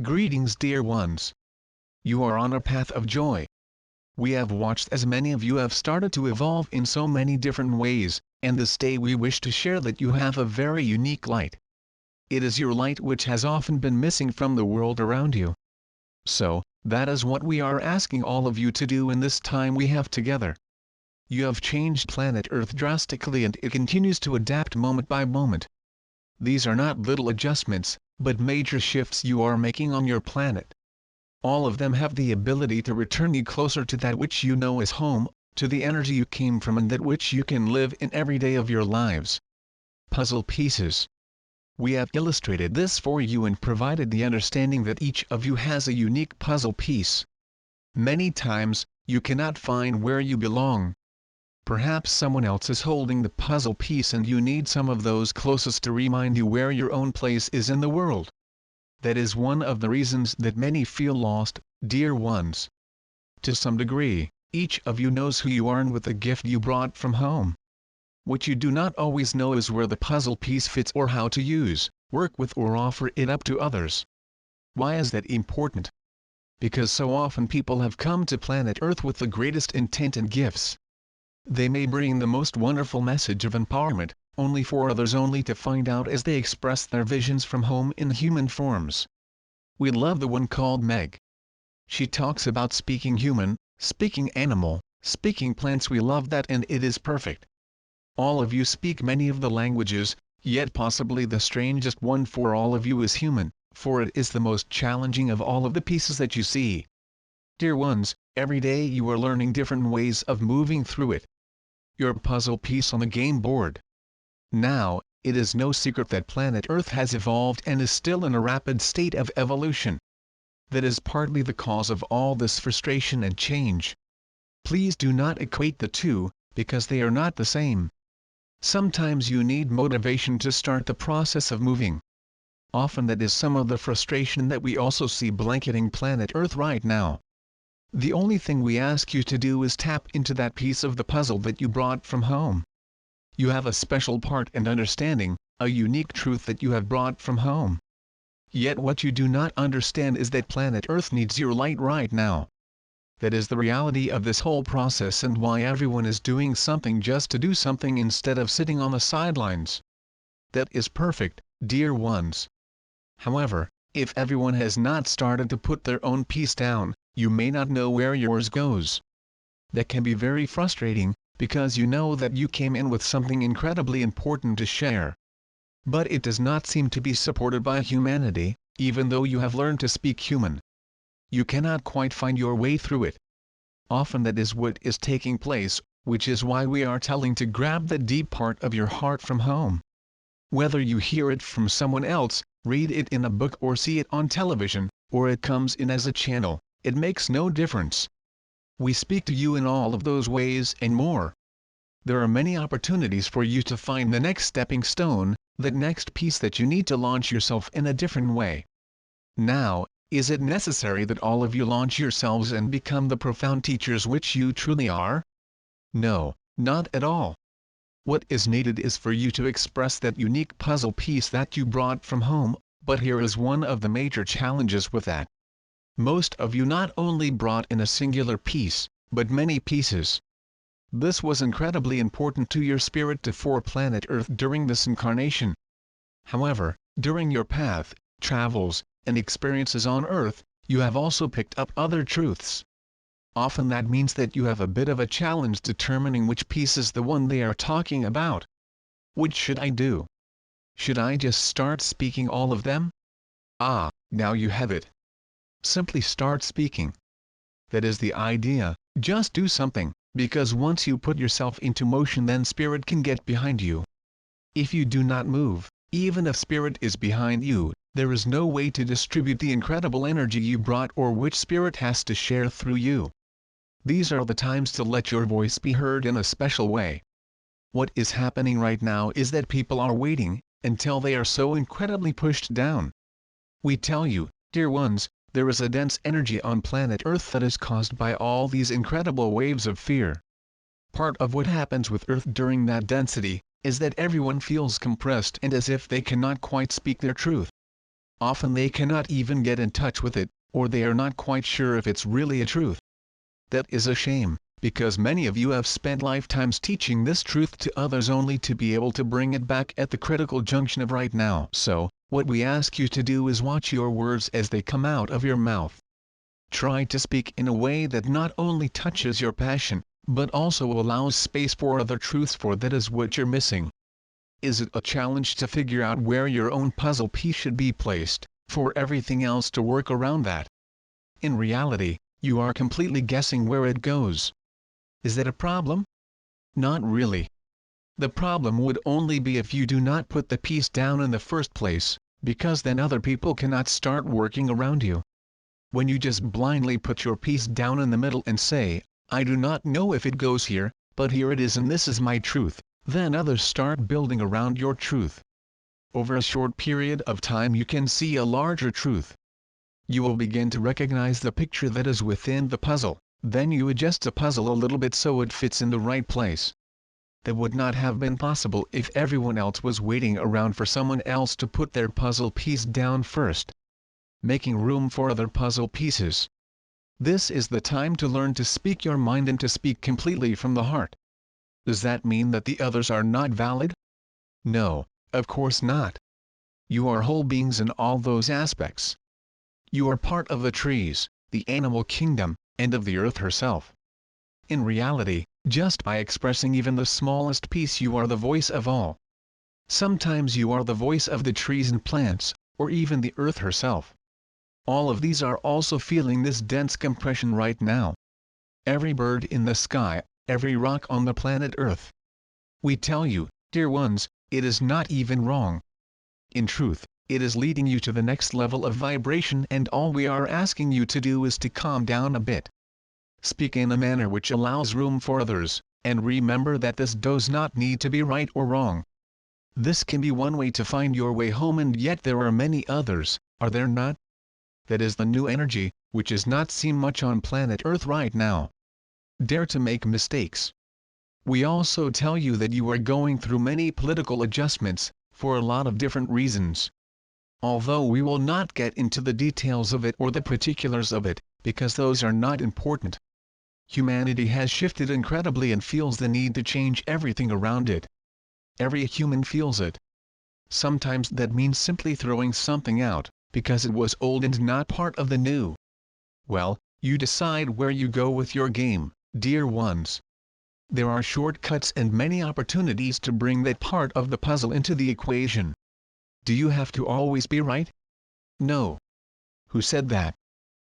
Greetings, dear ones. You are on a path of joy. We have watched as many of you have started to evolve in so many different ways, and this day we wish to share that you have a very unique light. It is your light which has often been missing from the world around you. So, that is what we are asking all of you to do in this time we have together. You have changed planet Earth drastically and it continues to adapt moment by moment. These are not little adjustments, but major shifts you are making on your planet. All of them have the ability to return you closer to that which you know is home, to the energy you came from and that which you can live in every day of your lives. Puzzle pieces. We have illustrated this for you and provided the understanding that each of you has a unique puzzle piece. Many times, you cannot find where you belong. Perhaps someone else is holding the puzzle piece and you need some of those closest to remind you where your own place is in the world. That is one of the reasons that many feel lost, dear ones. To some degree, each of you knows who you are and with the gift you brought from home. What you do not always know is where the puzzle piece fits or how to use, work with or offer it up to others. Why is that important? Because so often people have come to planet Earth with the greatest intent and gifts. They may bring the most wonderful message of empowerment, only for others only to find out as they express their visions from home in human forms. We love the one called Meg. She talks about speaking human, speaking animal, speaking plants. We love that and it is perfect. All of you speak many of the languages, yet possibly the strangest one for all of you is human, for it is the most challenging of all of the pieces that you see. Dear ones, every day you are learning different ways of moving through it. Your puzzle piece on the game board. Now, it is no secret that planet Earth has evolved and is still in a rapid state of evolution. That is partly the cause of all this frustration and change. Please do not equate the two, because they are not the same. Sometimes you need motivation to start the process of moving. Often that is some of the frustration that we also see blanketing planet Earth right now. The only thing we ask you to do is tap into that piece of the puzzle that you brought from home. You have a special part and understanding, a unique truth that you have brought from home. Yet what you do not understand is that planet Earth needs your light right now. That is the reality of this whole process and why everyone is doing something just to do something instead of sitting on the sidelines. That is perfect, dear ones. However, if everyone has not started to put their own piece down, you may not know where yours goes. That can be very frustrating, because you know that you came in with something incredibly important to share. But it does not seem to be supported by humanity, even though you have learned to speak human. You cannot quite find your way through it. Often that is what is taking place, which is why we are telling to grab the deep part of your heart from home. Whether you hear it from someone else, read it in a book or see it on television, or it comes in as a channel, it makes no difference. We speak to you in all of those ways and more. There are many opportunities for you to find the next stepping stone, the next piece that you need to launch yourself in a different way. Now, is it necessary that all of you launch yourselves and become the profound teachers which you truly are? No, not at all. What is needed is for you to express that unique puzzle piece that you brought from home, but here is one of the major challenges with that. Most of you not only brought in a singular piece, but many pieces. This was incredibly important to your spirit for planet Earth during this incarnation. However, during your path, travels, and experiences on Earth, you have also picked up other truths. Often that means that you have a bit of a challenge determining which piece is the one they are talking about. What should I do? Should I just start speaking all of them? Ah, now you have it. Simply start speaking. That is the idea, just do something, because once you put yourself into motion then spirit can get behind you. If you do not move, even if spirit is behind you, there is no way to distribute the incredible energy you brought or which spirit has to share through you. These are the times to let your voice be heard in a special way. What is happening right now is that people are waiting, until they are so incredibly pushed down. We tell you, dear ones, there is a dense energy on planet Earth that is caused by all these incredible waves of fear. Part of what happens with Earth during that density, is that everyone feels compressed and as if they cannot quite speak their truth. Often they cannot even get in touch with it, or they are not quite sure if it's really a truth. That is a shame, because many of you have spent lifetimes teaching this truth to others only to be able to bring it back at the critical junction of right now. So, what we ask you to do is watch your words as they come out of your mouth. Try to speak in a way that not only touches your passion, but also allows space for other truths, for that is what you're missing. Is it a challenge to figure out where your own puzzle piece should be placed, for everything else to work around that? In reality, you are completely guessing where it goes. Is that a problem? Not really. The problem would only be if you do not put the piece down in the first place, because then other people cannot start working around you. When you just blindly put your piece down in the middle and say, I do not know if it goes here, but here it is and this is my truth, then others start building around your truth. Over a short period of time you can see a larger truth. You will begin to recognize the picture that is within the puzzle, then you adjust the puzzle a little bit so it fits in the right place. That would not have been possible if everyone else was waiting around for someone else to put their puzzle piece down first. Making room for other puzzle pieces. This is the time to learn to speak your mind and to speak completely from the heart. Does that mean that the others are not valid? No, of course not. You are whole beings in all those aspects. You are part of the trees, the animal kingdom, and of the earth herself. In reality, just by expressing even the smallest piece you are the voice of all. Sometimes you are the voice of the trees and plants, or even the earth herself. All of these are also feeling this dense compression right now. Every bird in the sky, every rock on the planet Earth. We tell you, dear ones, it is not even wrong. In truth, it is leading you to the next level of vibration, and all we are asking you to do is to calm down a bit. Speak in a manner which allows room for others, and remember that this does not need to be right or wrong. This can be one way to find your way home, and yet there are many others, are there not? That is the new energy, which is not seen much on planet Earth right now. Dare to make mistakes. We also tell you that you are going through many political adjustments, for a lot of different reasons. Although we will not get into the details of it or the particulars of it, because those are not important. Humanity has shifted incredibly and feels the need to change everything around it. Every human feels it. Sometimes that means simply throwing something out, because it was old and not part of the new. Well, you decide where you go with your game, dear ones. There are shortcuts and many opportunities to bring that part of the puzzle into the equation. Do you have to always be right? No. Who said that?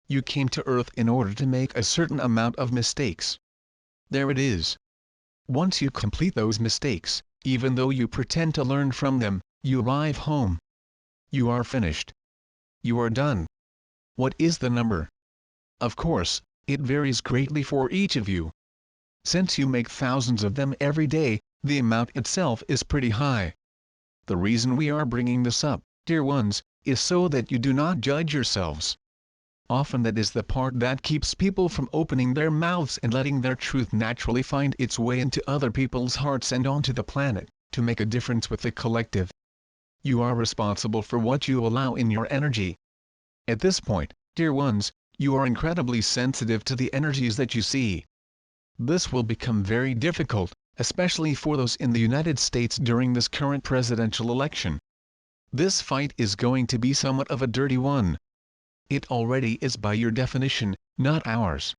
You came to Earth in order to make a certain amount of mistakes. There it is. Once you complete those mistakes, even though you pretend to learn from them, you arrive home. You are finished. You are done. What is the number? Of course, it varies greatly for each of you. Since you make thousands of them every day, the amount itself is pretty high. The reason we are bringing this up, dear ones, is so that you do not judge yourselves. Often that is the part that keeps people from opening their mouths and letting their truth naturally find its way into other people's hearts and onto the planet, to make a difference with the collective. You are responsible for what you allow in your energy. At this point, dear ones, you are incredibly sensitive to the energies that you see. This will become very difficult, especially for those in the United States during this current presidential election. This fight is going to be somewhat of a dirty one. It already is by your definition, not ours.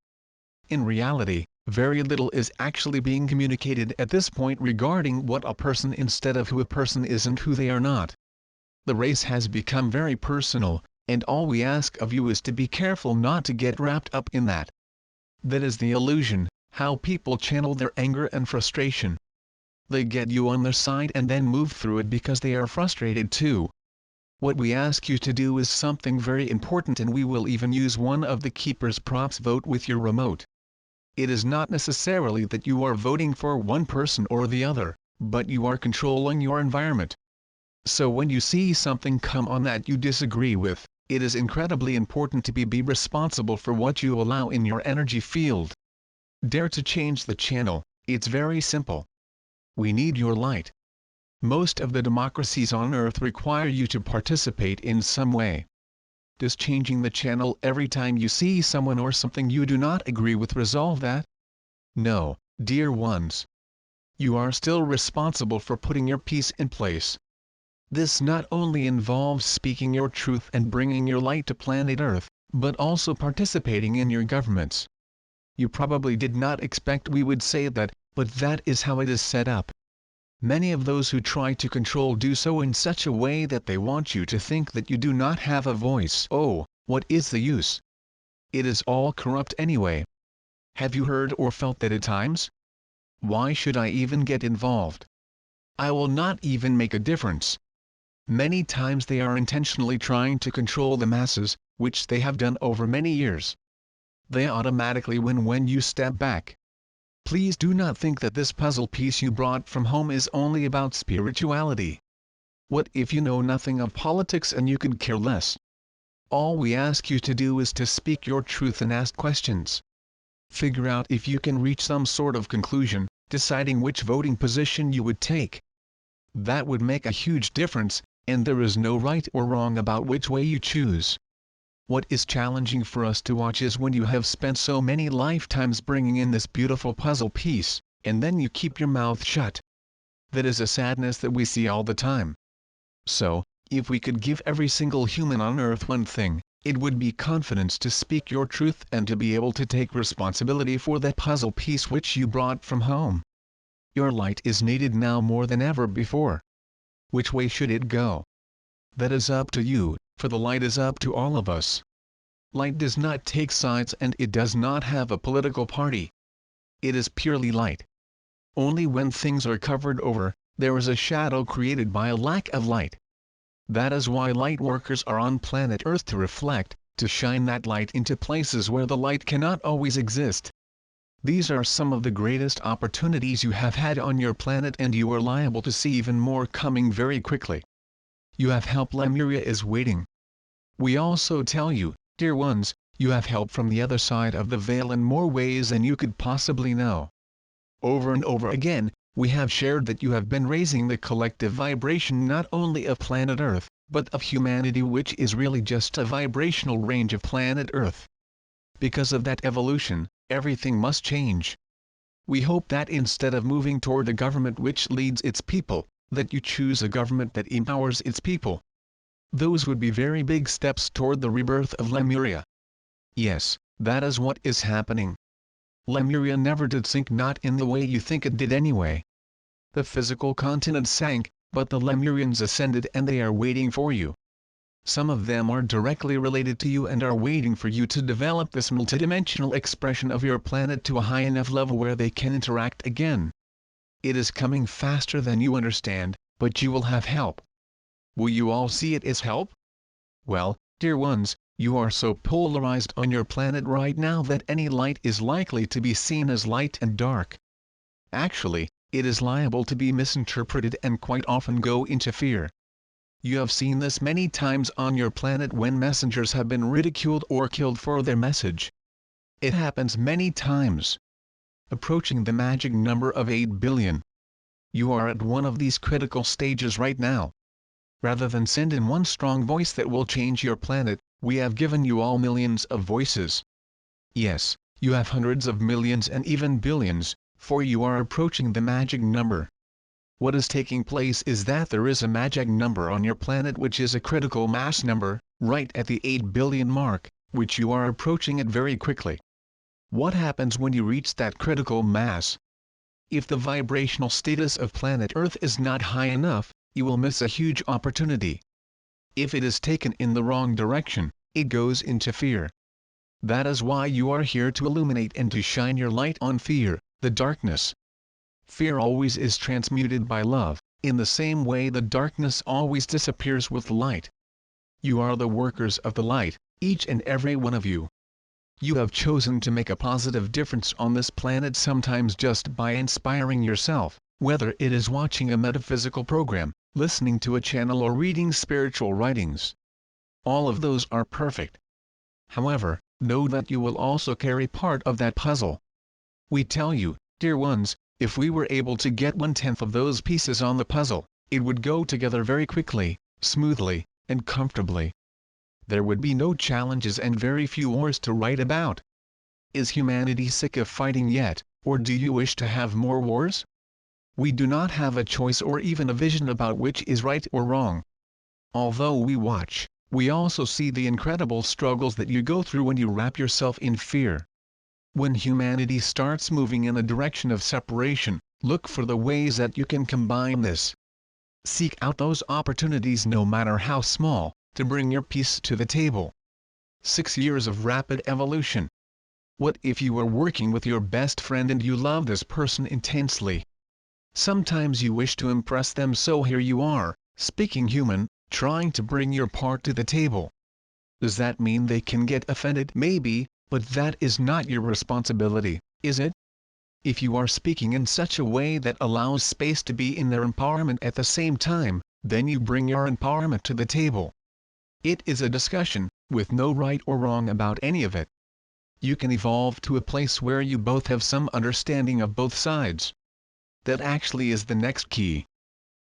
In reality, very little is actually being communicated at this point regarding what a person instead of who a person is and who they are not. The race has become very personal, and all we ask of you is to be careful not to get wrapped up in that. That is the illusion, how people channel their anger and frustration. They get you on their side and then move through it because they are frustrated too. What we ask you to do is something very important, and we will even use one of the keeper's props: vote with your remote. It is not necessarily that you are voting for one person or the other, but you are controlling your environment. So when you see something come on that you disagree with, it is incredibly important to be responsible for what you allow in your energy field. Dare to change the channel. It's very simple. We need your light. Most of the democracies on Earth require you to participate in some way. Does changing the channel every time you see someone or something you do not agree with resolve that? No, dear ones. You are still responsible for putting your peace in place. This not only involves speaking your truth and bringing your light to planet Earth, but also participating in your governments. You probably did not expect we would say that, but that is how it is set up. Many of those who try to control do so in such a way that they want you to think that you do not have a voice. Oh, what is the use? It is all corrupt anyway. Have you heard or felt that at times? Why should I even get involved? I will not even make a difference. Many times they are intentionally trying to control the masses, which they have done over many years. They automatically win when you step back. Please do not think that this puzzle piece you brought from home is only about spirituality. What if you know nothing of politics and you could care less? All we ask you to do is to speak your truth and ask questions. Figure out if you can reach some sort of conclusion, deciding which voting position you would take. That would make a huge difference, and there is no right or wrong about which way you choose. What is challenging for us to watch is when you have spent so many lifetimes bringing in this beautiful puzzle piece, and then you keep your mouth shut. That is a sadness that we see all the time. So, if we could give every single human on Earth one thing, it would be confidence to speak your truth and to be able to take responsibility for that puzzle piece which you brought from home. Your light is needed now more than ever before. Which way should it go? That is up to you, for the light is up to all of us. Light does not take sides and it does not have a political party. It is purely light. Only when things are covered over, there is a shadow created by a lack of light. That is why light workers are on planet Earth to reflect, to shine that light into places where the light cannot always exist. These are some of the greatest opportunities you have had on your planet, and you are liable to see even more coming very quickly. You have help. Lemuria is waiting. We also tell you, dear ones, you have help from the other side of the veil in more ways than you could possibly know. Over and over again, we have shared that you have been raising the collective vibration not only of planet Earth, but of humanity, which is really just a vibrational range of planet Earth. Because of that evolution, everything must change. We hope that instead of moving toward a government which leads its people, that you choose a government that empowers its people. Those would be very big steps toward the rebirth of Lemuria. Yes, that is what is happening. Lemuria never did sink, not in the way you think it did anyway. The physical continent sank, but the Lemurians ascended and they are waiting for you. Some of them are directly related to you and are waiting for you to develop this multidimensional expression of your planet to a high enough level where they can interact again. It is coming faster than you understand, but you will have help. Will you all see it as help? Well, dear ones, you are so polarized on your planet right now that any light is likely to be seen as light and dark. Actually, it is liable to be misinterpreted and quite often go into fear. You have seen this many times on your planet when messengers have been ridiculed or killed for their message. It happens many times. Approaching the magic number of 8 billion. You are at one of these critical stages right now. Rather than send in one strong voice that will change your planet, we have given you all millions of voices. Yes, you have hundreds of millions and even billions, for you are approaching the magic number. What is taking place is that there is a magic number on your planet which is a critical mass number, right at the 8 billion mark, which you are approaching it very quickly. What happens when you reach that critical mass? If the vibrational status of planet Earth is not high enough, you will miss a huge opportunity. If it is taken in the wrong direction, it goes into fear. That is why you are here, to illuminate and to shine your light on fear, the darkness. Fear always is transmuted by love, in the same way the darkness always disappears with light. You are the workers of the light, each and every one of you. You have chosen to make a positive difference on this planet, sometimes just by inspiring yourself, whether it is watching a metaphysical program, listening to a channel, or reading spiritual writings. All of those are perfect. However, know that you will also carry part of that puzzle. We tell you, dear ones, if we were able to get 1/10 of those pieces on the puzzle, It would go together very quickly, smoothly, and comfortably. There would be no challenges and very few wars to write about. Is humanity sick of fighting yet, or do you wish to have more wars? We do not have a choice or even a vision about which is right or wrong. Although we watch, we also see the incredible struggles that you go through when you wrap yourself in fear. When humanity starts moving in a direction of separation, look for the ways that you can combine this. Seek out those opportunities, no matter how small, to bring your piece to the table. 6 years of rapid evolution. What if you were working with your best friend and you love this person intensely? Sometimes you wish to impress them, so here you are, speaking human, trying to bring your part to the table. Does that mean they can get offended? Maybe, but that is not your responsibility, is it? If you are speaking in such a way that allows space to be in their empowerment at the same time, then you bring your empowerment to the table. It is a discussion, with no right or wrong about any of it. You can evolve to a place where you both have some understanding of both sides. That actually is the next key.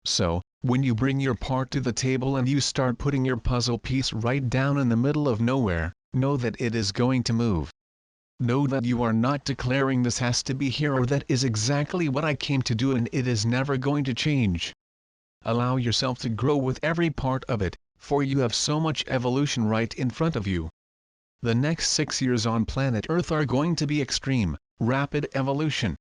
So, when you bring your part to the table and you start putting your puzzle piece right down in the middle of nowhere, know that it is going to move. Know that you are not declaring this has to be here or that is exactly what I came to do and it is never going to change. Allow yourself to grow with every part of it, for you have so much evolution right in front of you. The next 6 years on planet Earth are going to be extreme, rapid evolution.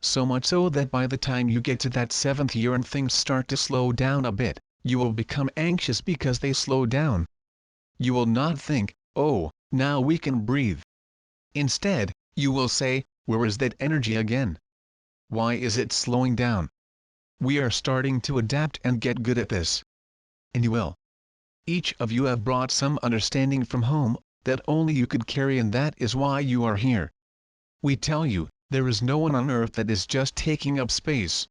So much so that by the time you get to that 7th year and things start to slow down a bit, you will become anxious because they slow down. You will not think, oh, now we can breathe. Instead, you will say, where is that energy again? Why is it slowing down? We are starting to adapt and get good at this. And you will. Each of you have brought some understanding from home, that only you could carry, and that is why you are here. We tell you, there is no one on earth that is just taking up space.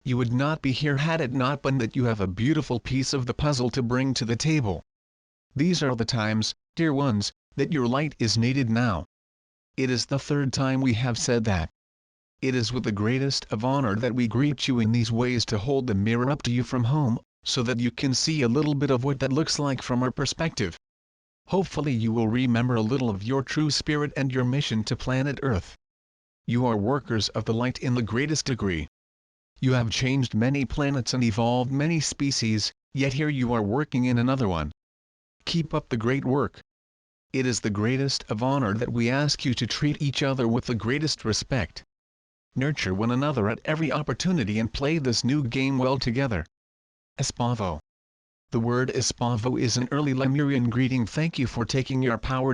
You would not be here had it not been that you have a beautiful piece of the puzzle to bring to the table. These are the times, dear ones, that your light is needed now. It is the 3rd time we have said that. It is with the greatest of honor that we greet you in these ways to hold the mirror up to you from home, so that you can see a little bit of what that looks like from our perspective. Hopefully you will remember a little of your true spirit and your mission to planet Earth. You are workers of the light in the greatest degree. You have changed many planets and evolved many species, yet here you are working in another one. Keep up the great work. It is the greatest of honor that we ask you to treat each other with the greatest respect. Nurture one another at every opportunity and play this new game well together. Espavo. The word Espavo is an early Lemurian greeting. Thank you for taking your power